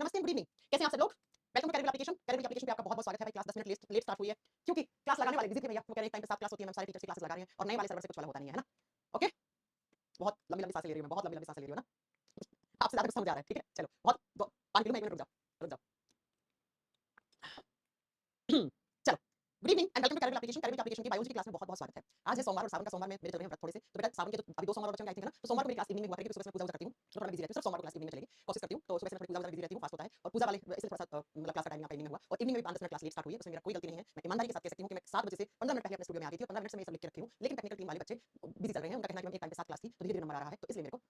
नमस्ते, good evening. कैसे हैं आप सब लोग? Welcome to Career Application. Career Application पे आपका बहुत-बहुत स्वागत है भाई। क्लास 10 मिनट लेट स्टार्ट हुई है क्योंकि क्लास लगाने वाले बिजी थे भैया। वो कह रहे हैं टाइम पे 7 क्लास होती है, हम सारे टीचर्स की क्लासेस लगा रहे हैं और नए वाले सर्वर से कुछ वाला होता नहीं है, है ना? ओके? बहुत लंबी-लंबी सांसें ले रही हूँ मैं, बहुत लंबी-लंबी सांसें ले रही हूँ ना? आपसे ज़्यादा कुछ समझ आ रहा है, ठीक है? चलो, बहुत ब पानी पी लूँ मैं, 1 मिनट रुक जाओ, रुक जाओ। चलो, good evening and welcome to Career Application. Career Application की बायोलॉजी की क्लास में बहुत-बहुत स्वागत है। आज है सोमवार और सावन का सोमवार में मेरे चल रहे हैं व्रत थोड़े से। तो बेटा सावन के जो अभी 2 सोमवार और बचे हैं आई थिंक है ना? तो सोमवार को मेरी क्लास इवनिंग में हुआ करेगी, सुबह से पूजा-वूजा करती हूँ, तो थोड़ा बिजी रहती हूँ। सिर्फ सोमवार को क्लास इवनिंग में चलेगी, कोशिश करती हूँ। तो सुबह से मैं थोड़ी पूजा-वूजा बिजी रहती हूँ, फास्ट होता है और पूजा वाले इसलिए थोड़ा सा मतलब क्लास का टाइम यहाँ पे इवनिंग में हुआ और इवनिंग में भी 5-10 मिनट क्लास लेट स्टार्ट हुई है, उसमें मेरा कोई गलती नहीं है। मैं ईमानदारी के साथ कह सकती हूँ कि मैं 7 बजे से 15 मिनट पहले अपने स्टूडियो में आ गई थी और 15 मिनट से मैं ये सब लिख के रखी हूँ। लेकिन टेक्निकल टीम वाले बच्चे बिजी चल रहे हैं, उनका कहना है कि एक टाइम पे 7 क्लास थी, तो धीरे-धीरे नंबर आ रहा है, तो इसलिए मेरे को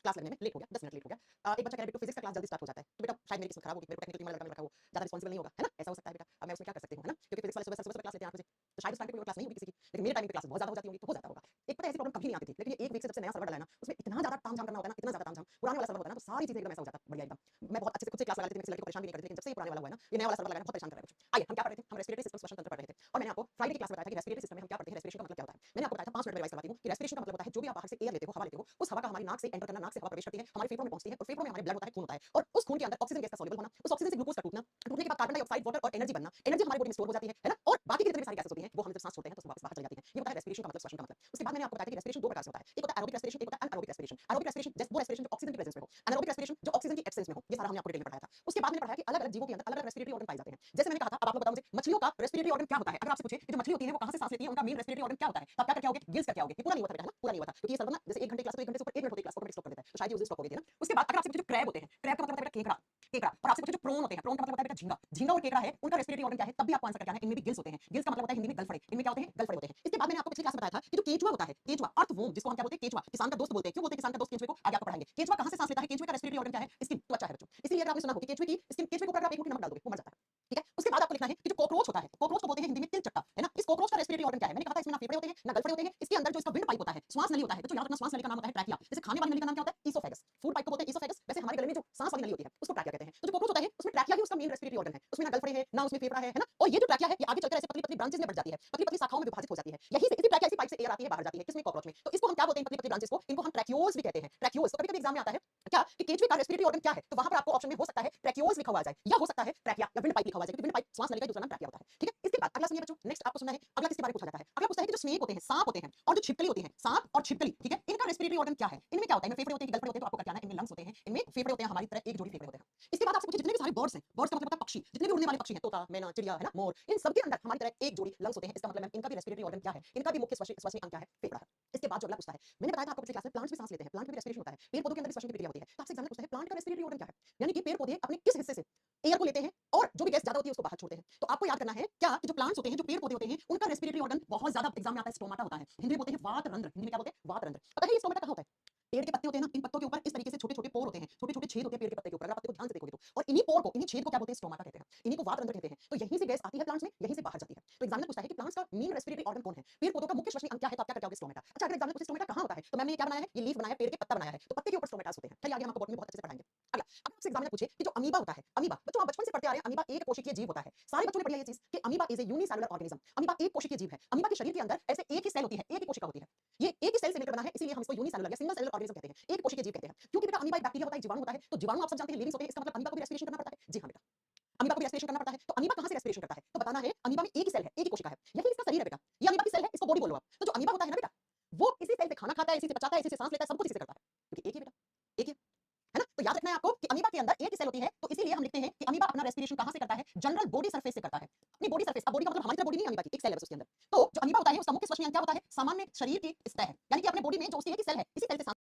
क्लास लगने में लेट हो गया, 10 मिनट लेट हो गया। एक बच्चा कह रहा है बेटा फिजिक्स का क्लास जल्दी स्टार्ट हो जाता है, तो बेटा शायद मेरी किस्मत खराब होगी, मेरे को टेक्निकल टीम वाला लड़का मिल रखा है, वो ज़्यादा रिस्पॉन्सिबल नहीं होगा, है ना? ऐसा हो सकता है बेटा। अब मैं उसमें क्या कर सकती हूँ, है ना? क्योंकि फिजिक्स वाले सुबह क्लास लेते हैं 8 बजे, तो शायद उस टाइम पे कोई क्लास नहीं होगी किसी की, लेकिन मेरे टाइम पे क्लास बहुत ज़्यादा हो जाती होंगी, तो हो जाता होगा। एक पता है ऐसी प्रॉब्लम कभी नहीं आती थी, लेकिन ये एक वीक से जब से नया सर्वर डला है ना, उसमें इतना ज़्यादा तामझाम करना होता है ना, इतना ज़्यादा तामझाम। पुराने वाला सर्वर होता है ना, तो सारी चीज़ें एकदम ऐसा हो जाता है, बढ़िया एकदम। मैं बहुत अच्छे से खुद से क्लास लगा लेती थी, मैं किसी लड़के को परेशान भी नहीं करती थी, लेकिन जब से ये पुराने वाला हुआ है ना, ये नया वाला सर्वर लगा है ना, बहुत परेशान कर रहा है मुझे। आइए, हम क्या पढ़ रहे थे? हम रेस्पिरेटरी सिस्टम श्वसन तंत्र पढ़ रहे थे और मैंने आपको फ्राइडे की क्लास में बताया था कि रेस्पिरेटरी सिस्टम में हम क्या पढ़ते हैं, रेस्पिरेशन का मतलब क्या होता है। मैंने आपको बताया था 5 मिनट में रिवाइज करवाती हूँ कि रेस्पिरेशन का मतलब होता है जो भी आप बाहर से एयर लेते हो, हवा लेते हो, उस हवा का हमारी नाक से एंटर करना, नाक से हवा प्रवेश करती है, हमारे फेफड़ों में पहुंचती है और फेफड़ों में हमारे ब्लड होता है, खून होता है और उस खून के अंदर ऑक्सीजन गैस का सॉल्युबल होना, उस ऑक्सीजन से ग्लूकोज का टूटना, टूटने के बाद कार्बन डाइऑक्साइड, वाटर और एनर्जी बनना, एनर्जी हमारे बॉडी में स्टोर हो जाती है ना? और बाकी की जितनी भी सारी गैसेस होती हैं वो हम जब सांस छोड़ते हैं तो वापस बाहर चली जाती हैं। ये होता है रेस्पिरेशन का मतलब, श्वसन का मतलब। उसके बाद मैंने आपको बताया था कि रेस्पिरेशन 2 प्रकार से होता है। एक होता है एरोबिक रेस्पिरेशन, एक होता है anaerobic respiration. Aerobic respiration just वो रेस्पिरेशन जो ऑक्सीजन की प्रेजेंस में हो, अनएरोबिक रेस्पिरेशन जो ऑक्सीजन की एब्सेंस में हो। ये सारा हमने आपको डिटेल में पढ़ाया था। उसके बाद मैंने पढ़ाया कि अलग-अलग जीवों के अंदर अलग-अलग रेस्पिरेटरी ऑर्गन पाए जाते हैं। जैसे मैंने कहा था, अब आप लोग बताओ मुझे मछलियों का रेस्पिरेटरी ऑर्गन क्या होता है? अगर आपसे पूछे कि जो मछली होती है वो कहां से सांस लेती है, उनका मेन रेस्पिरेटरी ऑर्गन क्या होता है? तो आप क्या करके आओगे? गिल्स करके आओगे। ये पूरा नहीं हुआ था बेटा, है ना? पूरा नहीं हुआ था क्योंकि ये सर्वर ना जैसे 1 घंटे क्लास तो 1 घंटे से ऊपर 1 मिनट होती है क्लास, ऑटोमेटिक स्टॉप कर देता है। तो शायद ये उस दिन स्टॉप हो गई थी ना। उसके बाद अगर आपसे पूछे जो क्रैब होते हैं, क्रैब का मतलब होता है बेटा केकड़ा, केकड़ा। और आपसे पूछे जो प्रोन होते हैं, प्रोन का मतलब होता है बेटा झींगा। झींगा और केकड़ा है, उनका रेस्पिरेटरी ऑर्गन क्या है? तब भी आपको आंसर करके आना है, इनमें भी गिल्स होते हैं। गिल्स का मतलब होता है हिंदी में गलफड़े। इनमें क्या होते हैं? गलफड़े होते हैं। इसके बाद मैंने आपको पिछली क्लास में बताया था कि जो केंचुआ होता है, केंचुआ अर्थवर्म जिसको हम क्या बोलते हैं? केंचुआ, किसान का दोस्त बोलते हैं। क्यों बोलते हैं किसान का दोस्त केंचुए को? आगे आपको पढ़ाएंगे। केंचुआ कहां से सांस लेता है? केंचुए का रेस्पिरेटरी ऑर्गन क्या है? स्किन, त्वचा है बच्चों। इसलिए अगर आपने सुना हो कि केंचुए की स्किन, केंचुए के ऊपर आप एक मुट्ठी नमक डाल दोगे, वो मर जाता है। ठीक है? उसके बाद आपको लिखना है कि जो कॉकरोच होता है, कॉकरोच को बोलते हैं हिंदी में तिलचट्टा, है ना? इस कॉकरोच का रेस्पिरेटरी ऑर्गन क्या है? मैंने कहा था इसमें ना फेफड़े होते हैं, ना गलफड़े होते हैं। इसके अंदर जो इसका विंड पाइप होता है, श्वास नली होता है। बच्चों याद रखना श्वास नली का नाम होता है ट्रैकिया। जैसे खाने वाली नली का नाम क्या होता है? ईसोफेगस। फूड पाइप को बोलते हैं ईसोफेगस। वैसे हमारे गले में जो सांस वाली नली होती है, उसको ट्रैकिया कहते हैं। तो जो कॉकरोच होता है, उसमें ट्रैकिया ही उसका मेन रेस्पिरेटरी ऑर्गन है। उसमें ना गलफड़े है, ना उसमें फेफड़ा है ना? और ये जो ट्रैकिया है, ये आगे चलकर ऐसे पतली-पतली ब्रांचेस में बढ़ जाती है, पतली-पतली शाखाओं में विभाजित हो जाती है। यही से इसी ट्रैकिया, इसी पाइप से एयर आती है, बाहर जाती है। किसमें? कॉकरोच में। तो इसको हम क्या बोलते हैं पतली-पतली ब्रांचेस को? इनको हम ट्रैकियोल्स भी कहते हैं। ट्रैकियोल्स। तो कभी-कभी एग्जाम में आता है क्या कि केंचुए का रेस्पिरेटरी ऑर्गन क्या है? तो वहां पर आपको ऑप्शन में हो सकता है ट्रैकियोल्स लिखा हुआ आ जाए या हो सकता है ट्रैकिया या विंड पाइप लिखा हुआ आ जाए, क्योंकि विंड पाइप श्वास नली का दूसरा नाम ट्रैकिया होता है। ठीक है? इसके बाद अगला सुनिए बच्चों, नेक्स्ट आपको सुनना है अगला किसके बारे में पूछा जाता है? अगला पूछता है कि जो स्नेक होते हैं, सांप होते हैं और जो छिपकली होती है, सांप और छिपकली, ठीक है? इनका रेस्पिरेटरी ऑर्गन क्या है? इनमें क्या होता है? इनमें फेफड़े होते हैं कि गलफड़े होते हैं? तो आपको क्या कहना है? इनमें लंग्स होते हैं, इनमें फेफड़े होते हैं, हमारी तरह एक जोड़ी फेफड़े होते हैं। इसके बाद आपसे पूछे जितने भी सारे बर्ड्स हैं, बर्ड्स का मतलब होता है पक्षी, जितने भी उड़ने वाले पक्षी हैं, तोता, मैना, चिड़िया, है ना, मोर, इन सब के अंदर हमारी तरह एक जोड़ी लंग्स होते हैं। इसका मतलब है इनका भी रेस्पिरेटरी ऑर्गन क्या है? इनका भी मुख्य श्वसनीय अंग क्या है? फेफड़ा है। इसके बाद जो अगला पूछता है, मैंने बताया था आपको पिछली क्लास में प्लांट्स भी सांस लेते हैं, प्लांट में भी रेस्पिरेशन होता है, पेड़ पौधों के अंदर भी श्वसन की प्रक्रिया होती है। तो आपसे एग्जाम में पूछता है प्लांट का रेस्पिरेटरी ऑर्गन क्या है? यानी कि पेड़ पौधे अपने किस हिस्से से एयर को लेते हैं और जो भी गैस ज्यादा होती है उसको बाहर छोड़ते हैं। तो आपको याद करना है क्या कि जो प्लांट्स होते हैं, जो पेड़ पौधे होते हैं, उनका रेस्पिरेटरी ऑर्गन बहुत ज्यादा एग्जाम में आता है, स्टोमाटा होता है। हिंदी में बोलते हैं वात रंध्र। हिंदी में क्या बोलते हैं? वात रंध्र। पता है ये स्टोमाटा कहां होता है? पेड़ के पत्ते होते हैं ना, इन पत्तों के ऊपर इस तरीके से छोटे-छोटे पोर होते हैं, छोटे-छोटे छेद होते हैं पेड़ के पत्ते के ऊपर, अगर आप पत्ते को ध्यान से देखोगे तो। और इन्हीं पोर को, इन्हीं छेद को क्या बोलते हैं? स्टोमाटा कहते हैं। इन्हीं को वात रंध्र कहते हैं। तो यहीं से गैस आती है प्लांट्स में, यहीं से बाहर जाती है। तो एग्जामिनर पूछता है कि प्लांट्स का मेन रेस्पिरेटरी ऑर्गन कौन है? पेड़ पौधों का मुख्य श्वसनीय अंग क्या है? तो आप क्या करके आओगे? स्टोमाटा। अच्छा, अगर एग्जामिनर पूछे स्टोमाटा कहां होता है? तो मैंने ये क्या बनाया है? ये लीफ बनाया है, पेड़ के पत्ता बनाया है। तो पत्ते के ऊपर स्टोमेटास होते हैं। चलिए आगे हम आपको बॉटनी में बहुत अच्छे से पढ़ाएंगे। अगला, अगर आपसे एग्जामिनर पूछे कि जो अमीबा होता है, अमीबा, बच्चों आप बचपन से पढ़ते आ रहे हैं, अमीबा एक कोशिकीय जीव होता है। सारे बच्चों ने पढ़ी है ये चीज कि amoeba is a unicellular organism. Amoeba एक कोशिकीय जीव है। अमीबा के शरीर के अंदर ऐसे एक ही सेल होती है, एक ही कोशिका होती है। ये एक ही सेल से मिलकर बना है, इसीलिए हम इसको यूनिसेलुलर या सिंगल सेलुलर ऑर्गेनिज्म कहते हैं, एक कोशिकीय जीव कहते हैं। क्योंकि बेटा अमीबा एक बैक्टीरिया होता है, जीवाणु होता है, तो जीवाणु आप सब जानते हैं लिविंग्स होते हैं, इसका मतलब अमीबा को भी रेस्पिरेशन करना पड़ता है। जी हां बेटा, अमीबा को भी रेस्पिरेशन करना पड़ता है। तो अमीबा कहां से रेस्पिरेशन करता है? तो बताना है अमीबा में एक ही सेल है, एक ही कोशिका है, यही इसका शरीर है बेटा। ये अमीबा की सेल है, इसको बॉडी बोलो आप। तो जो अमीबा होता है ना बेटा, वो इसी सेल से खाना खाता है, इसी से पचाता है, इसी से सांस लेता है, सब कुछ इसी से करता है, क्योंकि एक ही बेटा, एक ही है ना? तो याद रखना है आपको कि अमीबा के अंदर एक ही सेल होती है, तो इसीलिए हम लिखते हैं कि अमीबा अपना रेस्पिरेशन कहां से करता है? जनरल बॉडी सरफेस से करता है, अपनी बॉडी सरफेस। अब बॉडी का मतलब हमारी तरह बॉडी नहीं है अमीबा की, एक सेल है बस उसके अंदर। तो जो अमीबा होता है उसका मुख्य श्वसनीय अंग क्या होता है? सामान्य शरीर की सतह है, यानी कि अपने बॉडी में जो उसकी एक ही सेल है, इसी सेल से सांस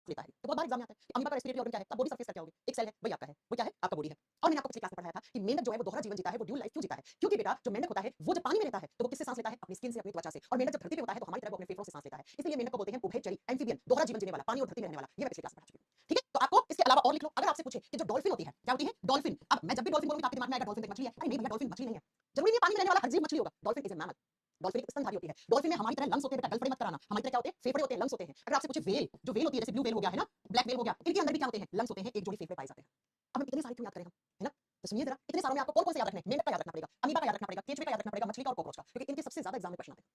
लेता है। तो बहुत बार एग्जाम में आता है कि अमीबा का रेस्पिरेटरी ऑर्गन क्या है? तब बॉडी सरफेस का क्या होगी? एक सेल है, वही आपका है। वो क्या है? आपका बॉडी है। और मैंने आपको पिछली क्लास में पढ़ाया था कि मेंढक जो है वो दोहरा जीवन जीता है, वो ड्यूल लाइफ क्यों जीता है? क्योंकि बेटा जो मेंढक होता है वो जब पानी में रहता है तो वो किससे सांस लेता है? अपनी स्किन से, अपनी त्वचा से। और मेंढक जब धरती पे होता है तो हमारी तरह वो अपने फेफड़ों से सांस लेता है। इसलिए मेंढक को बोलते हैं उभयचरी, एम्फिबियन, दोहरा जीवन जीने वाला, पानी और धरती में रहने वाला। ये मैं पिछली क्लास में पढ़ा चुकी हूँ। ठीक है? तो आपको इसके अलावा और लिख लो। अगर आपसे पूछे कि जो डॉल्फिन होती है, क्या होती है? डॉल्फिन। अब मैं जब भी डॉल्फिन बोलूंगी तो आपके दिमाग में आएगा डॉल्फिन तो एक मछली है। अरे नहीं भैया, डॉल्फिन मछली नहीं है। जरूरी नहीं है पानी में रहने वाला हर जीव मछली होगा। Dolphin is a mammal. Dolphin एक स्तनधारी होती है। डॉल्फिन में हमारी तरह लंग्स होते हैं बेटा, गलफड़े मत कराना। हमारी तरह क्या होते हैं? फेफड़े होते हैं, लंग्स होते हैं। अगर आपसे पूछे व्हेल, जो व्हेल होती है जैसे ब्लू व्हेल हो गया है ना, ब्लैक व्हेल हो गया, इनके अंदर भी क्या होते हैं? लंग्स होते हैं, एक जोड़ी फेफड़े पाए जाते हैं। अब हम इतने सारे क्यों याद करें हम, है ना? तो सुनिए जरा, इतने सारों में आपको कौन-कौन से याद रखने हैं? मेंढक का याद रखना पड़ेगा, अमीबा का याद रखना पड़ेगा, केंचुए का याद रखना पड़ेगा, मछली का और कॉकरोच का, क्योंकि इनके सबसे ज्यादा एग्जाम में प्रश्न आते हैं।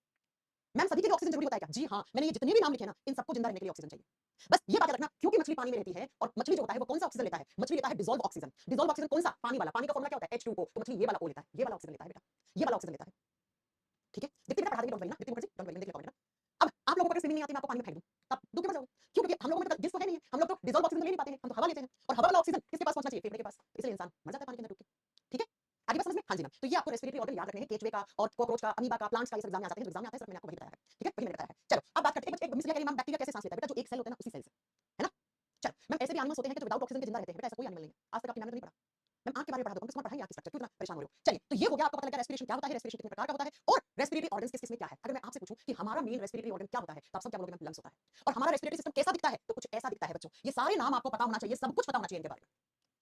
मैम सभी के लिए ऑक्सीजन जरूरी होता है क्या? जी हाँ, मैंने ये जितने भी नाम लिखे ना, इन सबको जिंदा रहने के लिए ऑक्सीजन चाहिए। बस ये बात याद रखना, क्योंकि मछली पानी में रहती है और मछली जो होता है वो कौन सा ऑक्सीजन लेता है? मछली लेता है डिसॉल्व ऑक्सीजन। डिसॉल्व ऑक्सीजन कौन सा? पानी वाला। पानी का फॉर्मूला क्या होता है? H2O। तो मछली ये वाला O लेता है, ये वाला ऑक्सीजन लेता है बेटा, ये वाला ऑक्सीजन लेता है। ठीक है? दीप्ति बेटा पढ़ा देगी, डोंट वरी ना, दीप्ति मुखर्जी, डोंट वरी, देख लेगा बेटा। अब आप लोगों को अगर स्विमिंग नहीं आती, मैं आपको पानी में फेंक दूं, तब डूब के मर जाओगे। क्यों? क्योंकि हम लोगों में तो गिल्स तो है नहीं है, हम लोग तो डिसॉल्व ऑक्सीजन ले नहीं पाते हैं, हम तो हवा लेते हैं, और हवा वाला ऑक्सीजन किसके पास पहुंचना चाहिए? फेफड़े के पास। इसलिए इंसान मर जाता है पानी के अंदर डूब के। ठीक है? आगे बात समझ में? हाँ जी मैम। तो ये आपको रेस्पिरेटरी ऑर्गन याद रखने हैं, केचुए का और कॉकरोच का, अमीबा का, प्लांट्स का, ये सब एग्जाम में आ जाते हैं, एग्जाम में आता है, सब मैंने आपको वही बताया है। ठीक है? वही मैंने बताया है। चलो अब बात करते हैं, एक मिस लिया मैम, बैक्टीरिया कैसे सांस लेता है? बेटा जो एक सेल होता है ना, उसी सेल से, है ना? चलो मैम, ऐसे भी एनिमल्स होते हैं कि जो विदाउट ऑक्सीजन के जिंदा रहते हैं। बेटा ऐसा कोई एनिमल नहीं है, आज तक आपने मैंने नहीं पढ़ा। मैम आँख के बारे में पढ़ा दूंगा, किसको पढ़ाएंगे? आपकी स्ट्रक्चर, क्यों इतना परेशान हो रहे हो? चलिए, तो ये हो गया, आपको पता लगा रेस्पिरेशन क्या होता है, रेस्पिरेशन कितने प्रकार का होता है, और रेस्पिरेटरी ऑर्गन्स किस किस में क्या है। अगर मैं आपसे पूछूं कि हमारा मेन रेस्पिरेटरी ऑर्गन क्या होता है, तो आप सब क्या बोलोगे? मैम लंग्स होता है। और हमारा रेस्पिरेटरी सिस्टम कैसा दिखता है? तो कुछ ऐसा दिखता है बच्चों। ये सारे नाम आपको पता होना चाहिए, सब कुछ पता होना चाहिए इनके बारे में।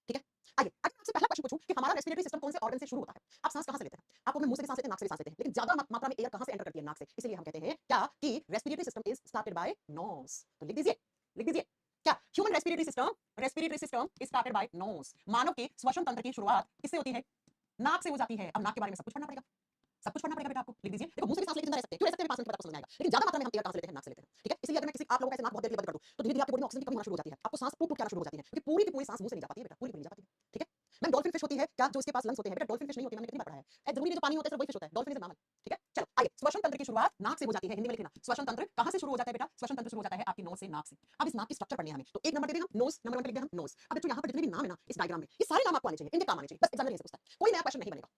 ठीक है? आइए, अगर मैं आपसे पहला क्वेश्चन पूछूं कि हमारा रेस्पिरेटरी सिस्टम कौन से ऑर्गन से शुरू होता है? आप सांस कहां से लेते हैं? आप अपने मुंह से भी सांस लेते हैं, नाक से भी सांस लेते हैं, लेकिन ज्यादा मात्रा में एयर कहां से एंटर करती है? नाक से। इसलिए हम कहते हैं क्या कि respiratory system is started by nose. तो लिख दीजिए, लिख दीजिए क्या, human respiratory system is started by nose. मानव के श्वसन तंत्र की शुरुआत किससे होती है? नाक से हो जाती है। अब नाक के बारे में सब कुछ पढ़ना पड़ेगा, सब कुछ पढ़ना पड़ेगा बेटा आपको। लिख दीजिए, देखो मुंह से भी सांस लेके जिंदा रह सकते हैं, क्यों रह सकते हैं? 5 मिनट के बाद आपको समझ में आएगा, लेकिन ज्यादा मात्रा में हम एयर कहां से लेते हैं? नाक से लेते हैं। ठीक है? इसलिए अगर मैं किसी आप लोगों का ऐसे नाक बहुत देर के लिए बंद कर दूं, तो धीरे धीरे आपके बॉडी में ऑक्सीजन की कमी होना शुरू हो जाती है, आपको सांस फूट फूट के आना शुरू हो जाती है, क्योंकि पूरी की पूरी सांस मुंह से नहीं जा पाती है बेटा, पूरी नहीं जा पाती है। ठीक है? मैम डॉल्फिन फिश होती है क्या, जो इसके पास लंग्स होते हैं? बेटा डॉल्फिन फिश नहीं होती, मैंने कितनी बार पढ़ा है, जरूरी नहीं जो पानी होता है सिर्फ वही फिश होता है, डॉल्फिन इज मैमल। ठीक है? चलो आइए, श्वसन तंत्र की शुरुआत नाक से हो जाती है। हिंदी में लिखना, श्वसन तंत्र कहां से शुरू हो जाता है बेटा? श्वसन तंत्र शुरू हो जाता है आपकी नोज से, नाक से। अब इस नाक की स्ट्रक्चर पढ़नी है हमें, तो एक नंबर दे देंगे हम नोज, नंबर 1 पे लिख देंगे हम नोज। अब देखो यहाँ पर जितने भी नाम है ना इस डायग्राम में, ये सारे नाम आपको आने चाहिए, इनके काम आने चाहिए, बस एग्जामिनर यही से पूछता है। कोई नया क्वेश्चन नहीं बनेगा,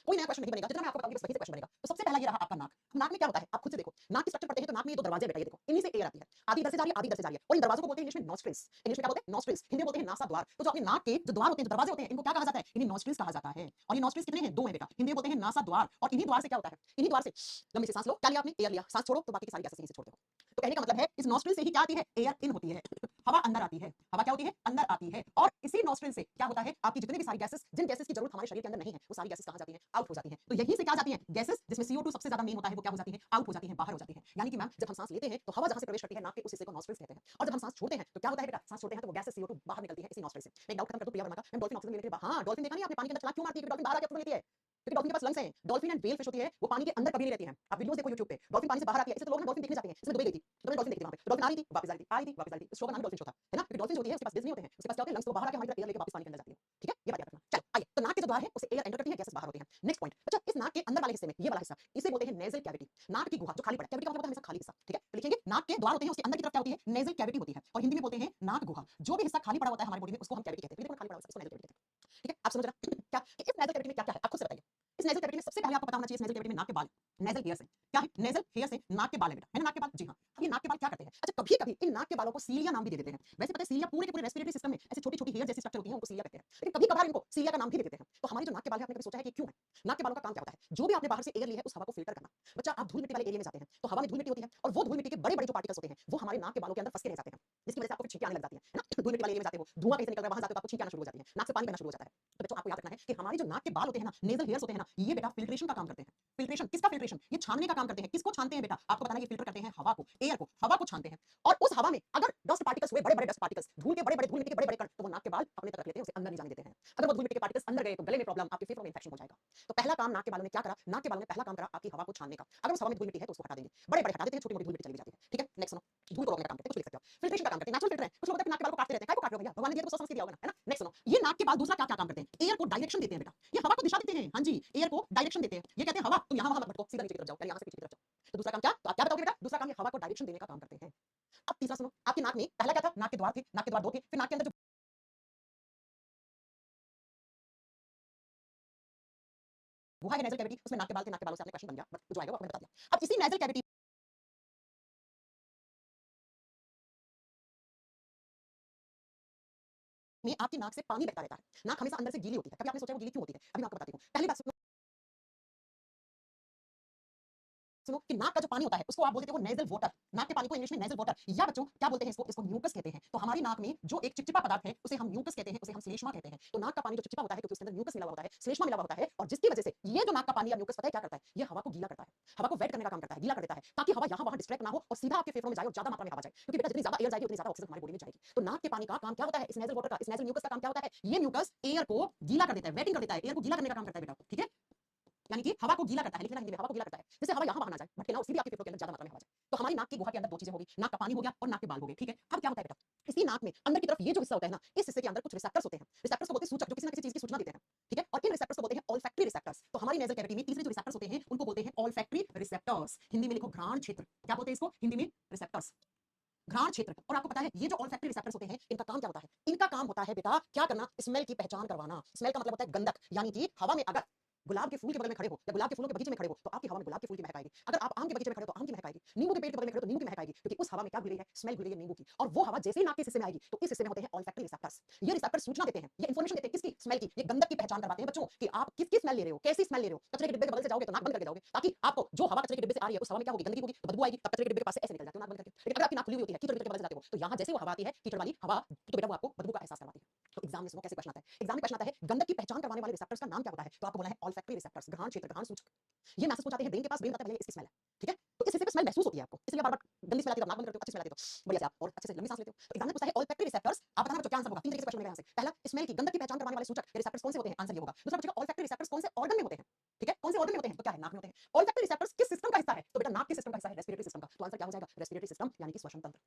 कोई नया क्वेश्चन नहीं बनेगा, जितना मैं आपको बताऊंगी बस वही से क्वेश्चन बनेगा। तो सबसे पहला ये रहा आपका नाक। नाक में क्या होता है आप खुद से देखो, नाक की स्ट्रक्चर पढ़ते हैं तो नाक में ये दो दरवाजे बेटा, ये देखो इन्हीं से एयर आती है, आधी इधर से जा रही है, आधी इधर से जा रही है, और इन दरवाजों को बोलते हैं इंग्लिश में नॉस्ट्रिल्स। इंग्लिश में क्या बोलते हैं? नॉस्ट्रिल्स। हिंदी में बोलते हैं नासा द्वार। तो जो अपने नाक के जो द्वार होते हैं, जो दरवाजे होते हैं, इनको क्या कहा जाता है? इन्हें नॉस्ट्रिल्स कहा जाता है। और ये नॉस्ट्रिल्स कितने हैं? 2 हैं बेटा। हिंदी में बोलते हैं नासा द्वार, और इन्हीं द्वार से क्या होता है? इन्हीं द्वार से लंबी से सांस लो, क्या लिया आपने? एयर लिया, सांस छोड़ो तो बाकी की सारी गैसेस यहीं से छोड़ते हो। तो कहने का मतलब है इस नॉस्ट्रिल से ही क्या आती है? एयर इन होती है, हवा अंदर आती है। हवा क्या होती है? अंदर आती है। और इसी नॉस्ट्रिल से क्या होता है? आपकी जितनी भी सारी गैसेस, जिन गैसेस की जरूरत हमारे शरीर के अंदर नहीं है, वो सारी गैसेस कहां जाती हैं? आउट हो जाती हैं। तो यहीं से क्या जाती हैं? गैसेस, जिसमें CO2 सबसे ज्यादा मेन होता है, वो क्या हो जाती है? आउट हो जाती है, बाहर हो जाती है। यानी कि मैम जब हम सांस लेते हैं तो हवा जहां से प्रवेश करती है नाक के उस हिस्से को नॉस्ट्रिल्स कहते हैं, और जब हम सांस छोड़ते हैं तो क्या होता है बेटा? सांस छोड़ते हैं तो वो गैसेस CO2 बाहर निकलती है इसी नॉस्ट्रिल से। मैं एक डाउट खत्म कर दूं प्रिया वर्मा का, मैम डॉल्फिन ऑक्सीजन लेने के बाद, हां डॉल्फिन देखा नहीं आपने पानी के अंदर छलांग क्यों मारती है? क्योंकि डॉल्फिन बाहर आके ऑक्सीजन लेती है, क्योंकि डॉल्फिन के पास लंग्स हैं। डॉल्फिन एंड व्हेल फिश होती है, वो पानी के अंदर कभी नहीं रहती हैं। आप वीडियोस देखो YouTube पे, डॉल्फिन पानी से बाहर आती है, इसलिए तो लोग ना डॉल्फिन देखने जाते हैं। इसमें दुबई गई थी तो मैंने डॉल्फिन देखी वहां पे, डॉल्फिन आ रही थी वापस आ रही थी, आ रही थी वापस आ रही थी। इस शो का नाम डॉल्फिन शो था, है ना? क्योंकि डॉल्फिन जो होती है उसके पास डिज्नी होते हैं, उसके पास क्या होते हैं? लंग्स, तो बाहर आके हमारी तरह एयर लेके वापस पानी के अंदर जाती है। ठीक है? ये बात याद रखना। चलो आइए, तो नाक के जो द्वार है उससे एयर एंटर करती है, गैसेस बाहर होती हैं। नेक्स्ट पॉइंट, अच्छा इस नाक के अंदर वाले हिस्से में, ये वाला हिस्सा, इसे बोलते हैं नेजल कैविटी। नाक की गुहा जो खाली पड़ा है, कैविटी का मतलब हमेशा खाली हिस्सा। ठीक है? तो लिखेंगे नाक के द्वार होते हैं, उसके अंदर की तरफ क्या होती है? नेजल कैविटी होती है, और हिंदी में बोलते हैं नाक गुहा। जो भी हिस्सा खाली पड़ा होता है हमारी बॉडी में उसको हम कैविटी कहते हैं। देखो खाली पड़ा हुआ, इसको नेजल कैविटी कहते हैं। ठीक है? आप समझ रहे हैं क्या कि इस नेजल कैविटी में क्या क्या है? आप खुद से बताइए। इस नेजल कैविटी में सबसे पहले आपको पता होना चाहिए, इस नेजल कैविटी में नाक के बाल, नेजल हेयर से क्या है? नेजल हेयर से नाक के बाल है बेटा, है ना? नाक के बाल, जी हाँ। अब ये नाक के बाल क्या करते हैं? अच्छा कभी कभी इन नाक के बालों को सीलिया नाम भी दे देते हैं। वैसे पता है सीलिया पूरे के पूरे रेस्पिरेटरी सिस्टम में ऐसी छोटी छोटी हेयर जैसी स्ट्रक्चर होती है, उनको सीलिया कहते हैं, लेकिन कभी कभार इनको सीलिया का नाम भी दे देते हैं। तो हमारी जो नाक के बाल है, आपने कभी सोचा है कि क्यों है? नाक के बालों का काम क्या होता है? जो भी आपने बाहर से एयर ली है उस हवा को फिल्टर करना। बच्चा आप धूल मिट्टी वाले एरिया में जाते हैं तो हवा में धूल मिट्टी होती है, और वो धूल मिट्टी के बड़े बड़े जो पार्टिकल्स होते हैं वो हमारे नाक के बालों के अंदर फंस के रह जाते हैं, जिसकी वजह से आपको छींकें आने लग जाती है ना? धूल मिट्टी वाले एरिया में जाते हो, धुआं कहीं से निकल रहा है, वहां जाते हो तो आपको छींकें आना शुरू हो जाती है, नाक से पानी बहना शुरू हो जाता है। तो बच्चों आपको याद रखना है कि हमारे जो नाक के बाल होते हैं ना, नेजल हेयर्स होते हैं ना, ये बेटा फिल्ट्रेशन का काम करते हैं। फिल्ट्रेशन किसका? फिल्ट्रेशन, ये छानने का काम करते हैं। किसको छानते हैं बेटा? आपको बताना, ये फिल्टर करते हैं हवा को, एयर को, हवा को छानते हैं। और उस हवा में अगर डस्ट पार्टिकल्स हुए, बड़े बड़े डस्ट पार्टिकल्स, धूल के बड़े बड़े, धूल मिट्टी के बड़े बड़े कण, तो वो नाक के बाल अपने तक रख लेते हैं, उसे अंदर नहीं जाने देते हैं। अगर वो धूल मिट्टी के पार्टिकल्स अंदर गए तो गले में प्रॉब्लम, आपके फेफड़ों में इंफेक्शन हो जाएगा। तो पहला काम नाक के बालों ने क्या करा? नाक के बालों ने पहला काम करा आपकी हवा को छानने का। अगर उस हवा में धूल मिट्टी है तो उसको हटा देंगे, बड़े बड़े हटा देते हैं, छोटी मोटी धूल मिट्टी चली जाती है। ठीक है? नेक्स्ट सुनो, धूल को रोकने का काम करते हैं, कुछ लिख सकते हो, फिल्ट्रेशन का काम करते हैं, नेचुरल फिल्टर है। कुछ लोग नाक के बाल को काटते रहते हैं, काय को काट रहे हो भैया? भगवान ने दिया तो समझ के दिया होगा ना, है ना? नेक्स्ट सुनो, ये नाक के बाल दूसरा क्या क्या काम करते हैं? एयर को डायरेक्शन देते हैं बेटा, ये हवा को दिशा देते हैं। हाँ जी, एयर को डायरेक्शन देते हैं। ये कहते हैं हवा तुम यहाँ वहां मत भटको, सीधा नीचे की तरफ जाओ, पहले यहाँ से पीछे की तरफ जाओ। तो दूसरा काम क्या? तो आप क्या बताओगे बेटा? दूसरा काम ये हवा को डायरेक्शन देने का काम करते हैं। अब तीसरा सुनो, आपकी नाक में पहला क्या था? नाक के द्वार थे, नाक के द्वार 2 थे, फिर नाक के अंदर जो गुहा है नेजल कैविटी, उसमें नाक के बाल थे, नाक के बालों से आपने क्वेश्चन बन गया, बट जो आएगा वो आपने बता दिया। अब इसी नेजल कैविटी में आपकी नाक से पानी बहता रहता है। नाक हमेशा अंदर से गीली होती है, कभी आपने सोचा वो गीली क्यों होती है? अभी मैं आपको बताती हूँ। पहली बात सुनो, सुनो कि नाक का जो पानी होता है उसको आप बोलते हो नेजल वाटर। नाक के पानी को इंग्लिश में नेजल वाटर, या बच्चों क्या बोलते हैं इसको? इसको म्यूकस कहते हैं। तो हमारी नाक में जो एक चिपचिपा पदार्थ है उसे हम म्यूकस कहते हैं, उसे हम श्लेष्मा कहते हैं। तो नाक का पानी जो चिपचिपा होता है क्योंकि उसके अंदर म्यूकस मिला हुआ होता है, श्लेष्मा मिला हुआ होता है, और जिसकी वजह से ये जो नाक का पानी या म्यूकस पता है क्या करता है? ये हवा को गीला करता है, हवा को वेट करने का काम करता है, गीला कर देता है, ताकि हवा यहाँ वहां डिस्ट्रैक्ट ना हो और सीधा आपके फेफड़ों में जाए और ज्यादा मात्रा में हवा जाए। क्योंकि बेटा जितनी ज्यादा एयर जाएगी उतनी ज्यादा ऑक्सीजन हमारी बॉडी में जाएगी। तो नाक के पानी का काम क्या होता है? इस नेजल वाटर का, इस नेजल म्यूकस का काम क्या होता है? ये म्यूकस एयर को गीला कर देता है, वेटिंग कर देता है, एयर को गीला करने का काम करता है बेटा। ठीक है? यानी कि हवा को गीला करता है, लिखना हिंदी में हवा को गीला करता है, जिससे हवा यहाँ बाहर ना जाए, भटके ना, और सीधे आपके फेफड़ों के अंदर ज्यादा मात्रा में हवा जाए। तो हमारी नाक की गुहा के अंदर दो चीजें होगी, नाक का पानी हो गया और नाक के बाल हो गए, ठीक है। अब क्या होता है बेटा, इसी नाक में अंदर की तरफ ये जो हिस्सा होता है ना, इस हिस्से के अंदर कुछ रिसेप्टर्स होते हैं। रिसेप्टर्स को बोलते हैं सूचक, जो किसी ना किसी चीज की सूचना देते हैं, ठीक है। और इन रिसेप्टर्स को बोलते हैं ऑल्फैक्टरी रिसेप्टर्स। तो हमारी नेजल कैविटी में तीसरे जो रिसेप्टर्स होते हैं उनको बोलते हैं ऑल्फैक्टरी रिसेप्टर्स। हिंदी में लिखो घ्राण क्षेत्र। क्या बोलते हैं इसको हिंदी में? रिसेप्टर्स, घ्राण क्षेत्र। और आपको पता है ये जो ऑल्फैक्टरी रिसेप्टर्स होते हैं इनका काम क्या होता है? इनका काम होता है बेटा क्या करना? स्मेल की पहचान करवाना। स्मेल का मतलब होता है गंधक, यानी कि हवा में अगर गुलाब के फूल के बगल में खड़े हो या गुलाब के फूलों के बगीचे में खड़े हो तो आपकी हवा में गुलाब के फूल की महक आएगी। अगर आप आम के बगीचे में खड़े हो तो आम की महक आएगी। नींबू के पेड़ के बगल में खड़े हो तो नींबू की महक आएगी, क्योंकि उस हवा में क्या घुल रही है? स्मेल घुल रही है नींबू की। और वो हवा जैसे ही नाक के हिस्से में आएगी तो इस हिस्से में होते हैं ऑल्फैक्टरी रिसेप्टर्स। ये रिसेप्टर्स सूचना देते हैं, ये इंफॉर्मेशन देते हैं किसकी? स्मेल की। ये गंधक की पहचान करवाते हैं बच्चों कि आप किसकी स्मेल ले रहे हो, कैसी स्मेल ले रहे हो। कचरे के डिब्बे के बगल से जाओगे तो नाक बंद करके जाओगे, ताकि आपको जो हवा कचरे के डिब्बे से आ रही है उस हवा में क्या होगी? गंदगी होगी, बदबू आएगी, तब कचरे के डिब्बे के पास से ऐसे निकल जाते हो नाक बंद करके। लेकिन अगर आपकी नाक खुली हुई होती है, कीचड़ के बगल से जाते हो, तो यहाँ जैसे वो हवा आती है कीचड़ वाली हवा, तो बेटा वो आपको बदबू का एहसास करवाती है। तो एग्जाम में सुनो कैसे क्वेश्चन आता है। एग्जाम में क्वेश्चन आता है गंधक की पहचान करवाने वाले रिसेप्टर्स का नाम क्या होता है? तो आपको बोला है ऑल्फैक्टरी रिसेप्टर्स, घ्राण क्षेत्र, घ्राण सूचक। ये मैसेज पहुंचाते हैं ब्रेन के पास, ब्रेन बताता है भैया इसकी स्मेल है, ठीक है। तो इस हिस्से पे स्मेल महसूस होती है आपको, इसलिए बार-बार गंदी स्मेल आती है तो नाक बंद करते हो, अच्छी स्मेल आती है तो बढ़िया से आप और अच्छे से लंबी सांस लेते हो। तो एग्जाम में पूछता है ऑल्फैक्टरी रिसेप्टर्स, आप बताना बच्चों क्या आंसर होगा। तीन तरीके से क्वेश्चन मिलेगा यहाँ से। पहला, स्मेल की गंधक की पहचान करवाने वाले सूचक या रिसेप्टर्स कौन से होते हैं? आंसर ये होगा। दूसरा पूछेगा ऑल्फैक्टरी रिसेप्टर्स कौन से ऑर्गन में होते हैं, ठीक है। कौन से ऑर्गन में होते हैं? तो क्या है? नाक में होते हैं। ऑल्फैक्टरी रिसेप्टर्स किस सिस्टम का हिस्सा है? तो बेटा नाक के सिस्टम का हिस्सा है, रेस्पिरेटरी सिस्टम का। तो आंसर क्या हो जाएगा? रेस्पिरेटरी सिस्टम यानी कि श्वसन तंत्र।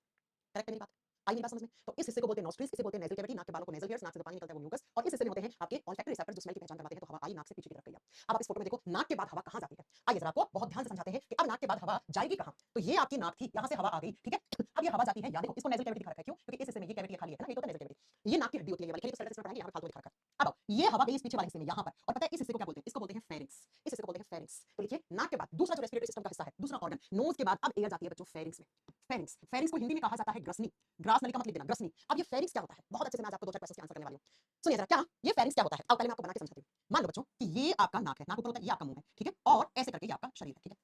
करेक्ट है मेरी बात? आई मेरी बात समझ में? तो इस हिस्से को बोलते हैं नॉस्ट्रिल्स, इसे बोलते हैं नेजल कैविटी, नाक के बालों को नेजल हेयर्स, नाक से जो पानी निकलता है वो म्यूकस, और इस हिस्से में होते हैं आपके ऑल्फैक्टरी रिसेप्टर्स जो स्मेल की पहचान करवाते हैं। तो हवा आई नाक से पीछे की तरफ गई। अब आप इस फोटो में देखो नाक के बाद हवा कहां जाती है। आइए जरा आपको बहुत ध्यान से समझाते हैं कि अब नाक के बाद हवा जाएगी कहां। तो ये आपकी नाक थी, यहां से हवा आ गई, ठीक है। अब ये हवा जाती है, याद देखो इसको नेजल कैविटी दिखा रखा है, क्यों? क्योंकि इस हिस्से में ये कैविटी खाली है ना, ये तो होता है नेजल कैविटी। ये नाक की हड्डी होती है, ये वाली खेली तो सिस्टम पढ़ाएंगे, यहां पे फालतू दिखा रखा है। अब ये हवा गई इस पीछे वाले हिस्से में यहां पर, और पता है इस हिस्से को क्या बोलते हैं? इसको बोलते हैं फेरिंक्स। इस हिस्से को बोलते हैं फेरिंक्स। तो लिखिए नाक के बाद दूसरा जो रेस्पिरेटरी सिस्टम का हिस्सा है, दूसरा ऑर्गन, नोज के बाद अब एयर जाती है बच्चों फेरिंक्स में। फेरिंक्स, फेरिंक्स को हिंदी में कहा जाता है ग्रसनी। ग्रास नली का मतलब देना, ग्रसनी। अब ये फेरिंक्स क्या होता है? बहुत अच्छे से मैं आज आपको दो चार क्वेश्चन के आंसर करने वाली हूं। सुनिए जरा, क्या ये फेरिंक्स क्या होता है? अब पहले मैं आपको बना के समझाती हूं। मान लो बच्चों कि ये आपका नाक है, नाक ऊपर होता है, ये आपका मुंह है, ठीक है। और ऐसे करके ये आपका शरीर है, ठीक है।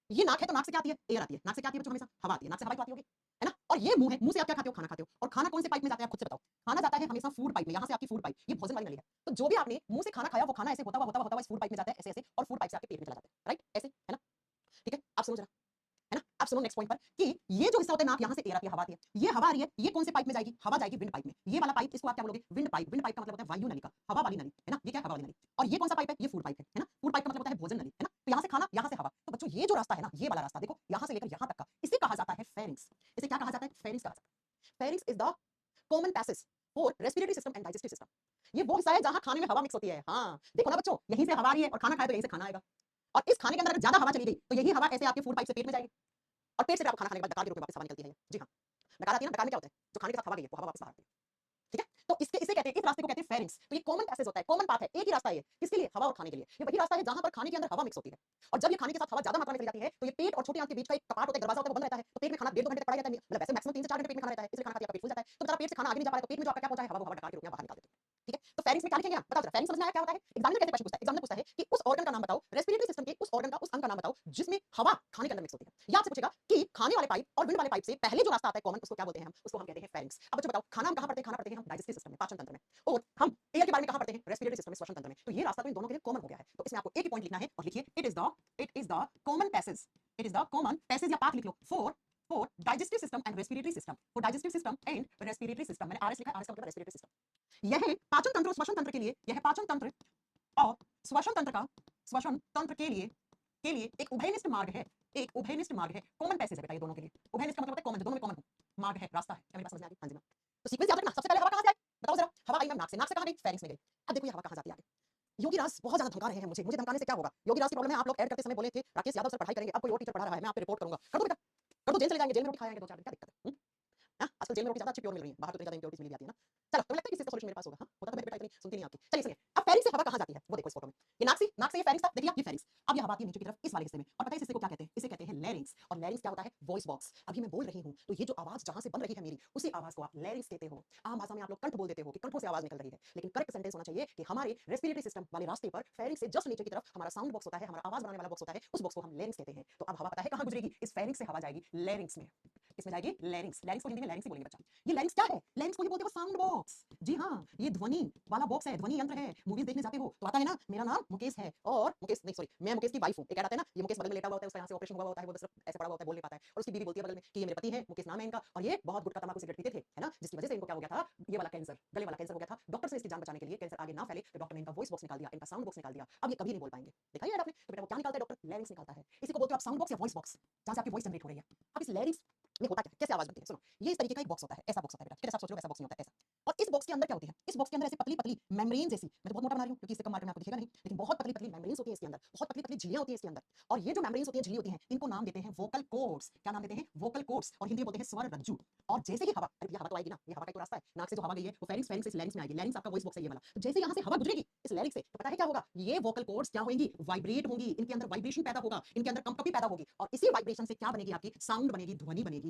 ये नाक है तो नाक से क्या आती है? एयर आती है। नाक से क्या आती है बच्चों? हमेशा हवा आती है। नाक से हवा तो आती होगी, है ना। और ये मुंह है, मुंह से आप क्या खाते हो? खाना खाते हो। और खाना कौन से पाइप में जाता है? आप खुद से बताओ। खाना जाता है हमेशा फूड पाइप में, यहाँ से आपकी फूड पाइप, ये भोजन वाली नली है। तो जो भी आपने मुंह से खाना खाया वो खाना ऐसे होता हुआ इस फूड पाइप में जाता है, ऐसे ऐसे, और फूड पाइप से आपके पेट में चला जाता है, राइट? ऐसे, है ना। ठीक है, आप सुनो जरा, है ना। अब सुनो नेक्स्ट पॉइंट पर कि ये जो हिस्सा होता है नाक, यहाँ से एयर आती है, हवा आती है। ये हवा आ रही है, ये कौन से पाइप में जाएगी? हवा जाएगी विंड पाइप में। ये वाला पाइप, इसको आप क्या बोलोगे? Wind pipe. विंड पाइप का मतलब होता है वायु नली का, हवा वाली नली, है ना। ये क्या है? हवा वाली नली। और ये कौन सा पाइप है? ये फूड पाइप है ना। फूड पाइप का मतलब होता है भोजन नली, है ना। तो यहाँ से खाना, यहाँ से हवा। तो बच्चों ये जो रास्ता है ना, ये वाला रास्ता देखो, यहाँ से लेकर यहाँ तक का, इसे कहा जाता है फेरिंक्स। इसे क्या कहा जाता है? फेरिंक्स कहा जाता है। Pharynx is the common passage for respiratory system and digestive system. ये वो हिस्सा है जहां खाने में हवा मिक्स होती है। हाँ देखो ना बच्चों, यहीं से हवा आ रही है और खाना खाए तो यहीं से खाना आएगा। और इस खाने के अंदर अगर ज्यादा हवा चली गई तो यही हवा ऐसे आपके फूड पाइप से पेट में जाएगी, और पेट से फिर आप खाना खाने के बाद डकार के रूप में वापस हवा निकलती है। जी हाँ, डकार आती है ना। डकार में क्या होता है? जो खाने के साथ हवा गई है वो हवा वापस बाहर आती है, ठीक है। तो इसके इसे कहते हैं, इस रास्ते को कहते हैं फेरिंक्स। तो ये कॉमन पैसेज होता है, कॉमन पाथ है, एक ही रास्ता है ये। किसके लिए? हवा और खाने के लिए। ये वही रास्ता है जहां पर खाने के अंदर हवा मिक्स होती है। और जब ये खाने के साथ हवा ज्यादा मात्रा में चली जाती है तो ये पेट और छोटी आंत के बीच का एक कपाट होता है, दरवाजा होता है, वो बंद रहता है। तो पेट में खाना 1.5-2 घंटे तक पड़ा रहता है, मतलब वैसे मैक्सिमम 3 से 4 घंटे पेट में खाना रहता है, इसलिए खाना खा के आपका पेट फूल जाता है। तो बेचारा पेट से खाना आगे नहीं जा पा रहा है, तो पेट में जो आपका क्या पहुंचा है? हवा, वो हवा डकार के रूप में बाहर निकाल देते हैं, ठीक है। तो फेरिंक्स में क्या लिखेंगे आप? बताओ जरा, फेरिंक्स समझना है क्या होता है? एग्जामिनर कैसे क्वेश्चन पूछता है? एग्जामिनर पूछता है कि उस ऑर्गन का नाम बताओ, रेस्पिरेटरी सिस्टम के उस ऑर्गन का उस अंग का नाम बताओ जिसमें हवा खाने के अंदर मिक्स होती है। या आपसे पूछेगा कि खाने वाले पाइप और विंड वाले पाइप से पहले जो रास्ता आता है कॉमन, उसको क्या बोलते हैं? हम उसको हम कहते हैं फेरिंक्स। अब बच्चों बताओ, खाना हम कहां पढ़ते हैं? खाना पढ़ते हैं हम डाइजेस्टिव सिस्टम में, पाचन तंत्र में। और हम एयर के बारे में कहां पढ़ते हैं? रेस्पिरेटरी सिस्टम में, श्वसन तंत्र में। तो ये रास्ता तो इन दोनों के लिए कॉमन हो गया है। तो इसमें आपको एक ही पॉइंट लिखना है और लिखिए it is the common passage, it is the common passage या पाथ लिख लो for digestive system and respiratory system, for digestive system and respiratory system. मैंने आरएस लिखा है, आरएस का मतलब रेस्पिरेटरी सिस्टम। यह पाचन तंत्र और श्वसन तंत्र के लिए, यह पाचन तंत्र और श्वसन तंत्र के लिए एक उभयनिष्ठ मार्ग है, एक उभयनिष्ठ मार्ग है, कॉमन पैसेज है बेटा ये दोनों के लिए। उभयनिष्ठ का मतलब होता है कॉमन, जो दोनों में कॉमन हो, मार्ग है, रास्ता है। क्या मेरी बात समझ में आ गई? हाँ जी मैम। तो सीक्वेंस याद रखना, सबसे पहले हवा कहां से आई? बताओ जरा। हवा आई मैम नाक से, नाक से कहां गई? फेरिंक्स में गई। अब देखो ये हवा कहां जाती है आगे। योगीराज बहुत ज्यादा धमका रहे हैं मुझे धमकाने से क्या होगा? योगीराज की प्रॉब्लम है, आप लोग ऐड करते समय बोले थे राकेश यादव सर पढ़ाई करेंगे, अब कोई और टीचर पढ़ा रहा है, मैं आप पे रिपोर्ट करूंगा। कर दो बेटा, कर दो, जेल चले जाएंगे, जेल में रोटी खाएंगे 2-4 दिन, क्या दिक्कत है? आजकल जेल में रोटी ज्यादा अच्छी प्योर मिल रही है, बाहर तो इतनी ज्यादा इम्प्योरिटीज मिल जाती है ना। चलो, तुम्हें लगता है कि इसका सॉल्यूशन मेरे पास होगा? हाँ होता तो मैं बेटा इतनी सुनती नहीं आपकी। चलिए सुनिए, अब फेरिंक्स से हवा कहां जाती है वो देखो इस फोटो में। ये नाक से ये फेरिंक्स था, देखिए ये फेरिंक्स। अब ये हवा आती है नीचे की तरफ इस वाले हिस्से में, और पता है इस हिस्से को क्या कहते हैं? इसे कहते हैं लैरिंक्स। और लैरिंक्स क्या होता है? Voice box. अभी मैं बोल रही हूं तो ये जो आवाज जहां से बन रही है मेरी, उसी आवाज को आप लैरिंक्स कहते हो। आम भाषा में आप लोग कंठ बोल देते हो कि कंठों से आवाज निकल रही है, लेकिन करेक्ट सेंटेंस होना चाहिए कि हमारे रेस्पिरेटरी सिस्टम वाले रास्ते पर फेरिंक्स से जस्ट नीचे की तरफ हमारा साउंड बॉक्स होता है, हमारा आवाज बनाने वाला बॉक्स होता है, उस बॉक्स को हम लैरिंक्स कहते हैं। तो अब हवा पता है कहां गुजरेगी? इस फेरिंक्स से हवा जाएगी लैरिंक्स में। इसमें जाएगी लैरिंक्स। लैरिंक्स को हिंदी में लैरिंक्स ही बोलेंगे बच्चा। ये लैरिंक्स क्या है? लैरिंक्स को ये बोलते हैं साउंड बॉक्स। जी हाँ, ये ध्वनि वाला बॉक्स है, ध्वनि यंत्र है। मूवीज देखने जाते हो तो आता है ना, मेरा नाम मुकेश है और मुकेश नहीं सॉरी मैं मुकेश की वाइफ हूँ, एक आता है ना, ये मुकेश बगल में लेटा हुआ होता है, उसका यहाँ से ऑपरेशन हुआ होता है, वो सिर्फ ऐसे पड़ा हुआ होता है, बोल नहीं पाता है, और उसकी बीवी बोलती है बगल में कि ये मेरे पति है, मुकेश नाम है इनका, और ये बहुत गुटखा तंबाकू सिगरेट पीते थे, है ना, जिसकी वजह से इनको क्या हो गया था, ये वाला कैंसर, गले वाला कैंसर हो गया था। डॉक्टर से इसकी जान बचाने के लिए, कैंसर आगे ना फैले, तो डॉक्टर ने इनका वॉइस बॉक्स निकाल दिया, इनका साउंड बॉक्स निकाल दिया, अब ये कभी नहीं बोल पाएंगे। देखा है आपने, तो बेटा वो क्या निकालता है डॉक्टर, लैरिंक्स निकालता है। इसी को बोलते हो आप साउंड बॉक्स या वॉइस बॉक्स, जहां से आपकी वॉइस जनरेट हो रही है। अब इस लैरिंक्स में होता क्या है, कैसे आवाज बनती है, सुनो, ये इस तरीके का एक बॉक्स होता है, ऐसा बॉक्स होता है बेटा, जैसा आप सोच रहे हो वैसा बॉक्स नहीं होता है, ऐसा। और इस बॉक्स के अंदर क्या होती है, इस बॉक्स के अंदर ऐसे पतली पतली मेम्ब्रेन जैसी, मैं तो बहुत मोटा बना रही हूँ क्योंकि इससे कम मार्केट में आपको दिखेगा नहीं, लेकिन बहुत पतली पतली मेम्ब्रेन्स होती है इसके अंदर, बहुत पतली पतली झिल्लियां होती है इसके अंदर। और ये जो मेम्ब्रेन्स होती है, झिल्ली होती है, इनको नाम देते हैं वोकल कॉर्ड्स। क्या नाम देते हैं, वोकल कॉर्ड्स, और हिंदी में बोलते हैं स्वर रज्जु। और जैसे ही हवा, अरे हवा तो आएगी ना, ये हवा का एक तो रास्ता है, नाक से जो हवा गई है वो फेरिंक्स, फेरिंक्स से इस लैरिंक्स में आएगी, लैरिंक्स आपका वॉइस बॉक्स है ये वाला, तो जैसे यहाँ से हवा गुजरेगी इस लैरिंक्स से, तो पता है क्या होगा, ये वोकल कॉर्ड्स क्या होंगी, वाइब्रेट होंगी, इनके अंदर वाइब्रेशन पैदा होगा, इनके अंदर कंपकपी पैदा होगी, और इसी वाइब्रेशन से क्या बनेगी, आपकी साउंड बनेगी, ध्वनि बनेगी।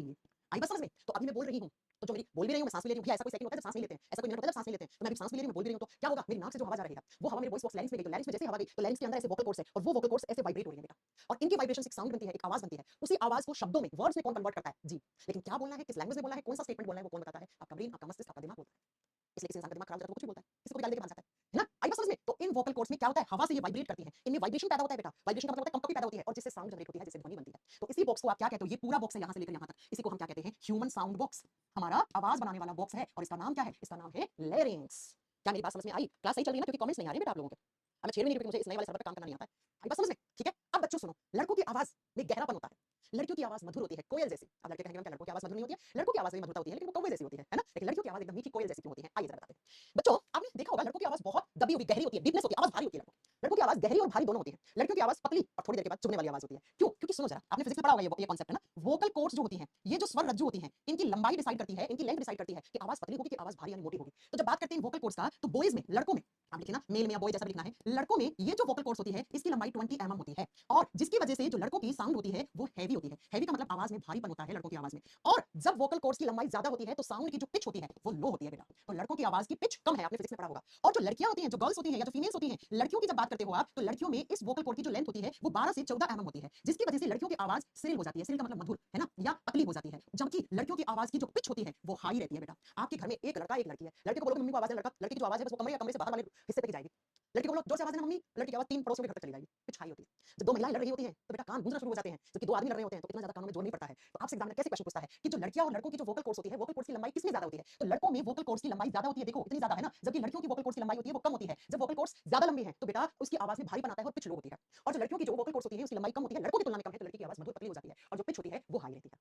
आई बात समझ में? तो अभी मैं बोल रही हूँ, तो जो मेरी बोल भी रही हूँ, मैं सांस भी ले रही हूँ, ऐसा कोई सेकंड होता है जब सांस नहीं लेते हैं, ऐसा कोई मिनट होता है जब सांस नहीं लेते हैं, तो मैं अभी सांस भी ले रही हूँ, मैं बोल भी रही हूँ, तो क्या होगा, मेरी नाक से जो हवा जा रही है वो हवा मेरे वॉइस बॉक्स लैरिंक्स में गई, तो लैरिंक्स में जैसे हवा गई तो लैरिंक्स के अंदर ऐसे वोकल कॉर्ड्स है, और वो वोकल कॉर्ड्स ऐसे वाइब्रेट हो रही है बेटा, और इनकी वाइब्रेशन से एक साउंड बनती है, एक आवाज बनती है। उसी आवाज को शब्दों में, वर्ड्स में कौन कन्वर्ट करता है जी, लेकिन क्या बोलना है, किस लैंग्वेज में बोलना है, कौन सा स्टेटमेंट बोलना है, वो कौन बताता है, आपका ब्रेन, आपका मस्तिष्क, आपका दिमाग बोलता है। इसलिए किसी इंसान का दिमाग खराब हो जाता है तो कुछ भी बोलता है, किसी को भी गाली देके मान सकता है ना। आई बात समझ में? तो इन वोकल कॉर्ड्स में क्या होता है, हवा से ये वाइब्रेट करती है, इनमें वाइब्रेशन पैदा होता है बेटा, वाइब्रेशन का मतलब होता है कंपकपी पैदा होती है, और जिससे साउंड जनरेट होती है, जिससे ध्वनि बनती है। तो इसी बॉक्स को आप क्या कहते हो, ये पूरा बॉक्स है यहाँ से लेकर यहाँ तक, इसी को हम क्या कहते हैं, ह्यूमन साउंड बॉक्स, हमारा आवाज बनाने वाला बॉक्स है, और इसका नाम क्या है, इसका नाम है लैरिंक्स। क्या मेरी बात समझ में आई? क्लास सही चल रही है ना, क्योंकि कमेंट्स नहीं आ रहे बेटा आप लोगों के, अब मैं छेड़ नहीं रही, मुझे इस नए वाले सर्वर पे काम करना नहीं आता है। आई बात समझ में? ठीक है, अब बच्चों सुनो, लड़कों की आवाज में गहरापन होता है, लड़कियों की आवाज मधुर होती है, कोयल जैसी। अब लड़के कहेंगे क्या लड़कों की आवाज मधुर नहीं होती है, लड़कों की आवाज में मधुरता होती है, लेकिन वो कौवे जैसी होती है ना, लेकिन लड़कियों की आवाज एकदम मीठी कोयल जैसी क्यों होती है, आइए जरा बताते हैं। बच्चों आपने देखा होगा लड़कों की आवाज बहुत दबी हुई गहरी होती है, डीपनेस होती है, आवाज भारी होती है, लड़कों की आवाज गहरी और भारी दोनों होती है, लड़कियों की आवाज पतली और थोड़ी देर के बाद चुभने वाली आवाज होती है। क्यों? क्योंकि सुनो जरा, आपने फिजिक्स में पढ़ा होगा ये कांसेप्ट है ना, वोकल कॉर्ड्स जो होती हैं, ये जो स्वर रज्जु होती हैं, इनकी लंबाई डिसाइड करती है, इनकी लेंथ डिसाइड करती है कि आवाज पतली होगी कि आवाज भारी यानी मोटी होगी। तो जब बात करते हैं वोकल कॉर्ड्स का, तो बॉयज में, लड़कों में, आप लिखिए ना मेल में या बॉय जैसा भी लिखना है, लड़कों में ये जो वोकल कॉर्ड्स होती है इसकी लंबाई 20 mm होती है, और जिसकी वजह से जो लड़कों की साउंड होती है वो हैवी होती है। हैवी का मतलब आवाज में भारीपन होता है लड़कों की आवाज में, और जब वोकल कॉर्ड्स की लंबाई ज्यादा होती है तो साउंड की जो पिच होती है वो लो होती है बेटा। तो लड़कों की आवाज की पिच कम है, आपने फिजिक्स में पढ़ा होगा। और जो लड़कियां होती हैं, जो गर्ल्स होती हैं या जो फीमेल्स होती हैं, लड़कियों की जब बात करते हो आप, तो लड़कियों में इस वोकल कॉर्ड की जो लेंथ होती है वो 12 से 14 mm होती है, जिसकी वजह से लड़कियों की आवाज सिरिल हो जाती है, सिरिल का मतलब मधुर है ना, या पतली हो जाती है, जबकि लड़कियों की आवाज की जो पिच होती है वो हाई रहती है बेटा। आपके घर में एक लड़का एक लड़की है, लड़के को बोलोगे मम्मी को आवाज है, लड़का लड़की की जो आवाज है बस वो कमरे या कमरे से बाहर वाले हिस्से तक जाएगी। लड़की को बोलो जोर से आवाज है ना मम्मी, लड़की की आवाज 3 पड़ोसियों के घर तक चली जाएगी, पिच हाई होती है। जब दो महिलाएं लड़ रही होती हैं तो बेटा कान गूंजना शुरू हो जाते हैं, जबकि दो आदमी लड़ रहे होते हैं तो इतना ज्यादा कानों में जोर नहीं पड़ता है। तो आपसे एग्जामिनर कैसे क्वेश्चन पूछता है कि जो लड़कियां और लड़कों की जो वोकल कॉर्ड्स होती है, वोकल कॉर्ड्स की लंबाई किसमें ज्यादा होती है, तो लड़कों में वोकल कॉर्ड्स की लंबाई ज्यादा होती है, देखो इतनी ज्यादा है ना, जबकि लड़कियों की वोकल कॉर्ड्स की लंबाई होती है वो कम होती है। जब वोकल कॉर्ड्स ज्यादा लंबी है तो बेटा उसकी आवाज में भारीपन आता है और पिच लो होती है, और जो लड़कियों की जो वोकल कॉर्ड्स होती है उसकी लंबाई कम होती है, लड़कों की तुलना में कम है, तो लड़की की आवाज मधुर पतली हो जाती है, और जो पिच होती है वो हाई रहती है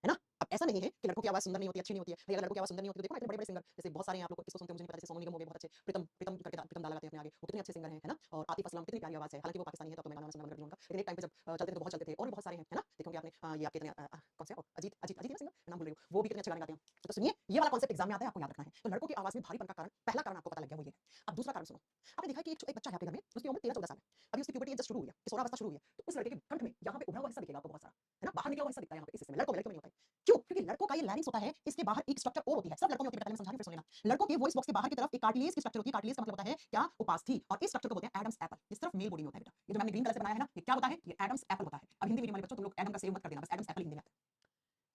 ना। अब ऐसा नहीं है कि लड़कों की आवाज सुंदर नहीं होती, अच्छी नहीं होती है, भैया लड़कों की आवाज सुंदर नहीं होती तो देखो ना इतने बड़े-बड़े सिंगर, जैसे बहुत सारे हैं आप लोग किसको सुनते हैं मुझे नहीं पता, जैसे सोनू निगम हो गए बहुत अच्छे, प्रीतम प्रीतम करके प्रीतम दा लगाते हैं अपने आगे, वो कितने अच्छे सिंगर हैं, है ना, और आतिफ असलम कितनी प्यारी आवाज है, हालांकि वो पाकिस्तानी है तो मैं गाना सुनना बंद कर दिया उनका, लेकिन एक टाइम पे जब चलते थे तो बहुत चलते थे, और भी बहुत सारे हैं, है ना, देखोगे आपने ये आपके इतने कौन से अजीत अजीत अजीत सिंगर नाम भूल रही हूँ, वो भी कितने अच्छे गाने गाते हैं। तो सुनिए ये वाला कॉन्सेप्ट एग्जाम में आता है, आपको याद रखना है। तो लड़कों की आवाज में भारीपन का कारण, पहला कारण आपको पता लग गया वो ये है। अब दूसरा कारण सुनो, आपने देखा कि एक बच्चा है आपके घर में, उसकी उम्र 13-14 साल है, अभी उसकी प्यूबर्टी जस्ट शुरू हुई है, किशोरावस्था शुरू हुई है, तो उस लड़के के कंठ में यहाँ पे उभरा हुआ हिस्सा दिखेगा आपको बहुत सारा, है ना, बाहर निकला हुआ हिस्सा दिखता है यहाँ पे इस हिस्से में, लड़कों में नहीं होता है। क्यों? क्योंकि लड़कों का ये लैरिंक्स होता है, इसके बाहर एक स्ट्रक्चर और होती है, सब लड़कों में होती है, पहले मैं समझा रही हूं, फिर सुन लेना। लड़कों के वॉइस बॉक्स के बाहर की तरफ एक कार्टिलेज की स्ट्रक्चर होती है, कार्टिलेज का मतलब होता है क्या, उपास्थि, और इस स्ट्रक्चर को बोलते हैं एडम्स एप्पल, ये सिर्फ मेल बॉडी में होता है बेटा, ये जो मैंने ग्रीन कलर से बनाया है ना, ये क्या होता है, ये एडम्स एप्पल होता है। अब हिंदी मीडियम वाले बच्चों तुम लोग एडम का सेव मत कर देना, बस एडम्स एप्पल हिंदी में आता है।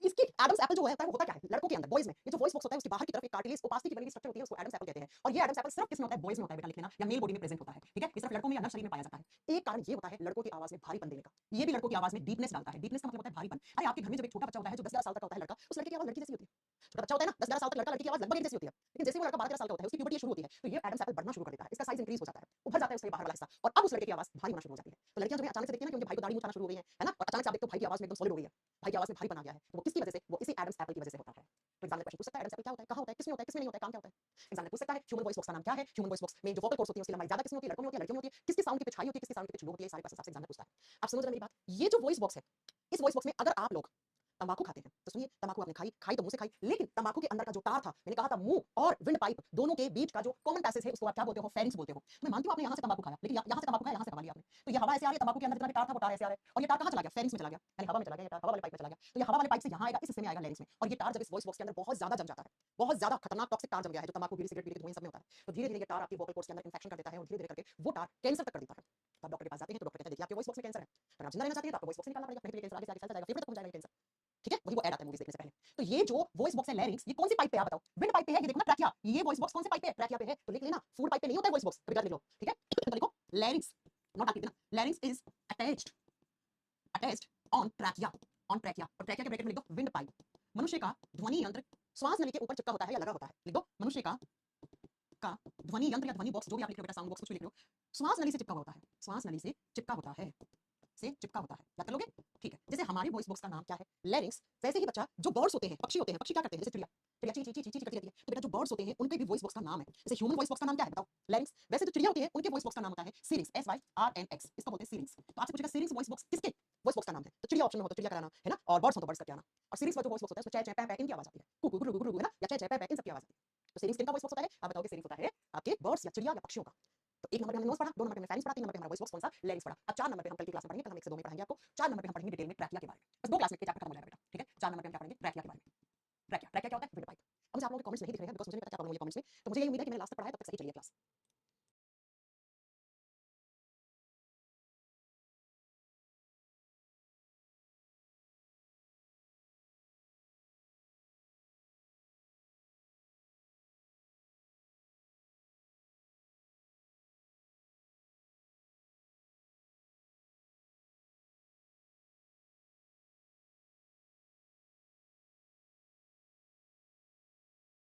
इसकी एडम्स एप्पल जो होता है वो होता क्या है, लड़कों के अंदर बॉयज में ये जो वॉइस बॉक्स होता है उसके बाहर की तरफ एक कार्टिलेज उपास्थि की बनी हुई स्ट्रक्चर होती है, उसको एडम्स एप्पल कहते हैं, और ये एडम्स एप्पल सिर्फ किसमें होता है, बॉयज में होता है बेटा, लिख लेना, या मेल बॉडी में प्रेजेंट होता है, ठीक है, ये सिर्फ लड़कों में या नर शरीर में पाया जाता है। एक कारण ये होता है लड़कों की आवाज में भारीपन देने का, ये भी लड़कों की आवाज में डीपनेस डालता है, डीपनेस का मतलब होता है भारीपन। अरे आपके घर में जब एक छोटा बच्चा होता है जो 10-11 साल का होता है लड़का, उस लड़के की आवाज लड़की जैसी होती है, छोटा बच्चा होता है ना 10-11 साल तक लड़का, लड़की की आवाज लगभग एक जैसी होती है, लेकिन जैसे वो लड़का 12-13 साल का होता है उसकी प्यूबर्टी शुरू होती है, तो ये एडम्स एप्पल बढ़ना शुरू कर देता है, इसका साइज इंक्रीज हो जाता है, उभर जाता है उसका बाहर वाला हिस्सा, और अब उस लड़के की आवाज भारी होना शुरू हो जाती है। तो लड़कियां जब अचानक से देखती है ना कि उनके भाई को दाढ़ी मूंछ आना शुरू हो गई है ना, और अचानक से आप देखते हो भाई की आवाज में एकदम सॉलिड हो गई है, भाई की आवाज में भारीपन आ गया है, तो वो किसकी वजह से, वो इसी एडम्स एप्पल की वजह से होता है। तो एग्जाम में क्वेश्चन पूछ सकता है एडम्स एप्पल क्या होता है, कहां होता है, किसमें होता है, किसमें नहीं होता है, काम क्या होता है, एग्जाम में पूछ सकता है। ह्यूमन वॉइस बॉक्स का नाम क्या है, ह्यूमन वॉइस बॉक्स में जो वोकल कॉर्ड्स होती है उसकी लंबाई ज्यादा किसमें होती है, लड़कों में होती है, लड़कियों में होती है, किसकी साउंड की पिच हाई होती है, किसकी साउंड की पिच लो होती है, सारे क्वेश्चन आपसे एग्जाम में पूछता है। आप सुनो जरा मेरी बात, ये जो वॉइस बॉक्स है, इस वॉइस बॉक्स में अगर आप लोग तंबाकू खाते हैं तो सुनिए, तंबाकू आपने खाई तो मुंह से खाई, लेकिन तंबाकू के अंदर का जो तार था, मैंने कहा था मुंह और विंड पाइप दोनों के बीच का जो कॉमन पैसेज है उसको आप क्या बोलते हो, फेरिंक्स बोलते हो। मैं मानती हूं आपने यहां से तंबाकू खाया, लेकिन यहां से तंबाकू खाया, यहां से हवा लिया आपने, तो ये हवा ऐसे आ रही है, तंबाकू के अंदर जितना भी तार था वो तार ऐसे आ रहा है, और ये तार कहां चला गया, फेरिंक्स में चला गया, यानी हवा में चला गया, ये तार हवा वाले पाइप में चला गया, तो ये हवा वाले पाइप से यहां आएगा, इस हिस्से में आएगा लैरिंक्स में, और ये तार जब इस वॉइस बॉक्स के अंदर बहुत ज्यादा जम जाता है, बहुत ज्यादा खतरनाक टॉक्सिक तार जम गया है, जो तंबाकू बीड़ी सिगरेट पीने के धुएं सब में होता है, तो धीरे धीरे ये तार आपकी वोकल कॉर्ड्स के अंदर इंफेक्शन कर देता है, और धीरे धीरे करके वो तार कैंसर तक कर देता है। आप डॉक्टर के पास जाते हैं तो डॉक्टर कहता है देखिए आपके वॉइस बॉक्स में कैंसर है, अगर आप जिंदा रहना चाहते हैं तो आपको वॉइस बॉक्स निकालना पड़ेगा, नहीं तो ये कैंसर आगे से आगे चलता जाएगा, फेफड़े तक पहुंच जाएगा ये कैंसर। ठीक है, वही वो ऐड आता है मूवीज देखने से पहले। तो ये जो वॉइस बॉक्स है लैरिंग्स, ये कौन सी पाइप पे है आप बताओ? विंड पाइप पे है, ये देखो ना ट्रैकिया, ये वॉइस बॉक्स कौन से पाइप पे है? ट्रैकिया पे है। तो लिख लेना, फूड पाइप पे नहीं होता है वॉइस बॉक्स, कभी लिख लो, ठीक है? तो लिखो लैरिंग्स, नॉट आप लिख देना, लैरिंग्स is attached on trachea, on trachea, और ट्रैकिया के ब्रैकेट में लिख दो विंड पाइप। मनुष्य का ध्वनि यंत्र श्वास नली के ऊपर चिपका होता है या लगा होता है? लिख दो मनुष्य का ध्वनि यंत्र या ध्वनि बॉक्स, जो भी आप लिख रहे हो बेटा, साउंड बॉक्स कुछ भी लिख रहे हो, श्वास नली से चिपका होता है, श्वास नली से चिपका होता है, से चिपका होता है। याद कर लोगे? ठीक है। जैसे हमारी वॉइस बॉक्स का नाम क्या है? लैरिंग्स। वैसे ही बच्चा जो बर्ड्स होते हैं, पक्षी होते हैं, पक्षी क्या करते हैं? जैसे चिड़िया, चिड़िया ची ची ची ची करती रहती है, तो बेटा जो बर्ड्स होते हैं उनके भी वॉइस बॉक्स का नाम है। जैसे ह्यूमन वॉइस बॉक्स का नाम क्या है बताओ? लैरिंग्स। वैसे जो चिड़िया होती है उनके वॉइस बॉक्स का नाम होता है सिरिंक्स, SYRNX, इसको बोलते हैं सिरिंक्स। तो आपसे पूछेगा सिरिंक्स वॉइस बॉक्स किसके वॉइस बॉक्स का नाम है? तो चिड़िया ऑप्शन में हो तो चिड़िया का नाम है ना, और बर्ड्स हो तो बर्ड्स का क्या नाम, और सिरिंक्स का जो वॉइस बॉक्स होता है उसमें चे चे पे पे इनकी आवाज आती है, कुकू गुरु गुरु है ना, या चे चे पे पे इन सब की आवाज आती है। तो सिरिंक्स किनका वॉइस बॉक्स होता है? आप बताओगे सिरिंक्स होता है आपके बर्ड्स या चिड़िया या पक्षियों का। तो एक नंबर पे हमने नोट्स पढ़ा, दो नंबर पे हमने फेरिंग्स पढ़ा, तीन नंबर पे हमारा वॉइस बॉक्स कौन सा? लैरिंग्स पढ़ा। अब 4 नंबर पे हम कल की क्लास में पढ़ेंगे, कल हम 1 से 2 में पढ़ाएंगे आपको। 4 नंबर पे हम पढ़ेंगे डिटेल में ट्रैकिया के बारे में। बस 2 क्लास में चैप्टर खत्म हो जाएगा बेटा, ठीक है? 4 नंबर पे हम क्या पढ़ेंगे? ट्रैकिया के बारे में। ट्रैकिया, ट्रैकिया क्या होता है? Wind pipe. अब मुझे आप लोगों के कमेंट्स नहीं दिख रहे हैं बिकॉज़ मुझे नहीं पता क्या प्रॉब्लम हुई है कमेंट्स में, तो मुझे ये उम्मीद है कि मैंने लास्ट तक पढ़ाया, तब तक सही चलिए क्लास।